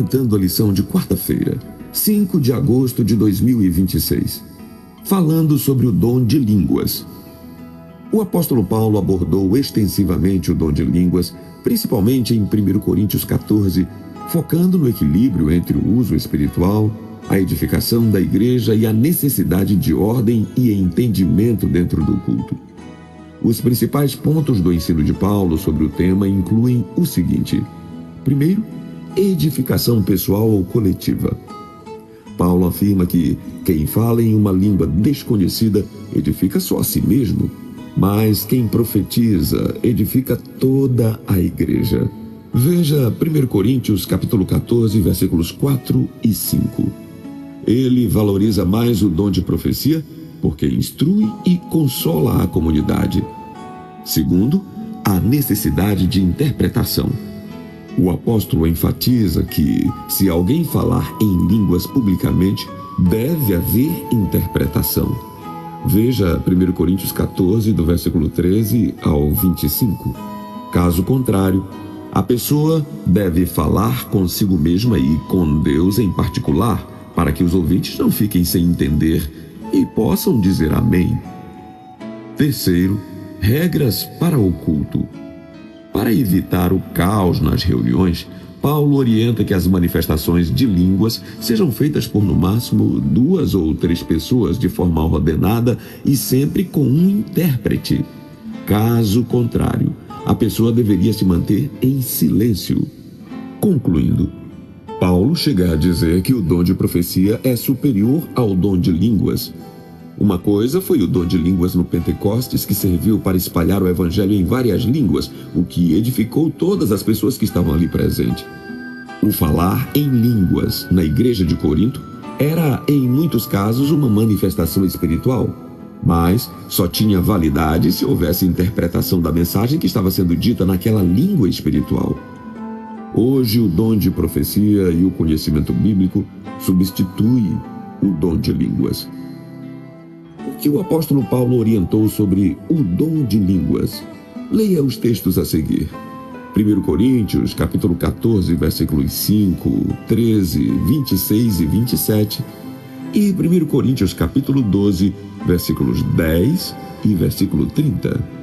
comentando a lição de quarta-feira, 5 de agosto de 2026, falando sobre o dom de línguas. O apóstolo Paulo abordou extensivamente o dom de línguas, principalmente em 1 Coríntios 14, focando no equilíbrio entre o uso espiritual, a edificação da igreja e a necessidade de ordem e entendimento dentro do culto. Os principais pontos do ensino de Paulo sobre o tema incluem o seguinte: primeiro, edificação pessoal ou coletiva. Paulo afirma que quem fala em uma língua desconhecida edifica só a si mesmo, mas quem profetiza edifica toda a igreja. Veja 1 Coríntios capítulo 14, versículos 4 e 5. Ele valoriza mais o dom de profecia porque instrui e consola a comunidade. Segundo, a necessidade de interpretação. O apóstolo enfatiza que, se alguém falar em línguas publicamente, deve haver interpretação. Veja 1 Coríntios 14, do versículo 13 ao 25. Caso contrário, a pessoa deve falar consigo mesma e com Deus em particular, para que os ouvintes não fiquem sem entender e possam dizer amém. Terceiro, regras para o culto. Para evitar o caos nas reuniões, Paulo orienta que as manifestações de línguas sejam feitas por no máximo 2 ou 3 pessoas de forma ordenada e sempre com um intérprete. Caso contrário, a pessoa deveria se manter em silêncio. Concluindo, Paulo chega a dizer que o dom de profecia é superior ao dom de línguas. Uma coisa foi o dom de línguas no Pentecostes, que serviu para espalhar o evangelho em várias línguas, o que edificou todas as pessoas que estavam ali presentes. O falar em línguas na igreja de Corinto era, em muitos casos, uma manifestação espiritual, mas só tinha validade se houvesse interpretação da mensagem que estava sendo dita naquela língua espiritual. Hoje, o dom de profecia e o conhecimento bíblico substitui o dom de línguas. O que o apóstolo Paulo orientou sobre o dom de línguas? Leia os textos a seguir. 1 Coríntios, capítulo 14, versículos 5, 13, 26 e 27. E 1 Coríntios, capítulo 12, versículos 10 e versículo 30.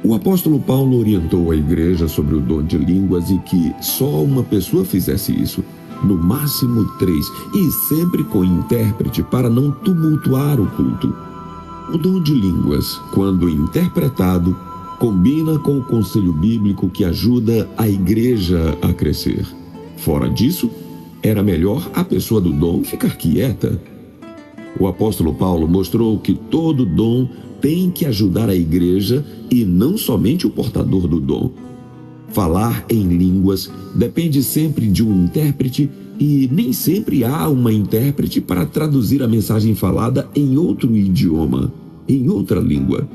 O apóstolo Paulo orientou a igreja sobre o dom de línguas e que só uma pessoa fizesse isso, no máximo 3, e sempre com intérprete para não tumultuar o culto. O dom de línguas, quando interpretado, combina com o conselho bíblico que ajuda a igreja a crescer. Fora disso, era melhor a pessoa do dom ficar quieta. O apóstolo Paulo mostrou que todo dom tem que ajudar a igreja e não somente o portador do dom. Falar em línguas depende sempre de um intérprete e nem sempre há uma intérprete para traduzir a mensagem falada em outro idioma, em outra língua.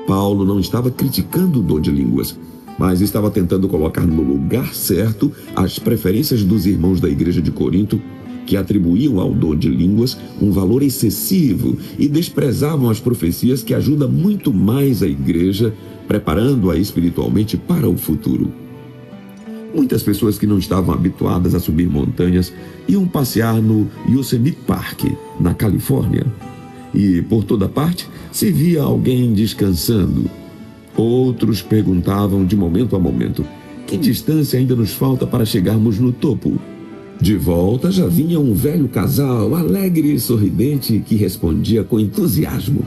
Paulo não estava criticando o dom de línguas, mas estava tentando colocar no lugar certo as preferências dos irmãos da igreja de Corinto, que atribuíam ao dom de línguas um valor excessivo e desprezavam as profecias que ajudam muito mais a igreja, preparando-a espiritualmente para o futuro. Muitas pessoas que não estavam habituadas a subir montanhas iam passear no Yosemite Park, na Califórnia, e por toda parte se via alguém descansando. Outros perguntavam de momento a momento: que distância ainda nos falta para chegarmos no topo? De volta já vinha um velho casal, alegre e sorridente, que respondia com entusiasmo: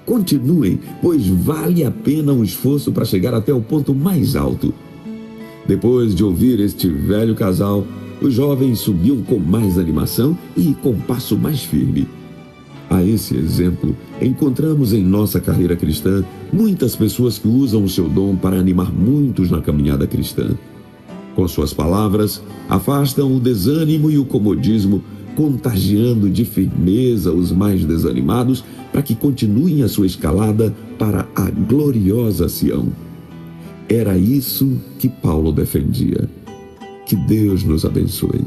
continuem, pois vale a pena o esforço para chegar até o ponto mais alto. Depois de ouvir este velho casal, os jovens subiam com mais animação e com passo mais firme. A esse exemplo, encontramos em nossa carreira cristã muitas pessoas que usam o seu dom para animar muitos na caminhada cristã. Com suas palavras, afastam o desânimo e o comodismo, contagiando de firmeza os mais desanimados para que continuem a sua escalada para a gloriosa Sião. Era isso que Paulo defendia. Que Deus nos abençoe.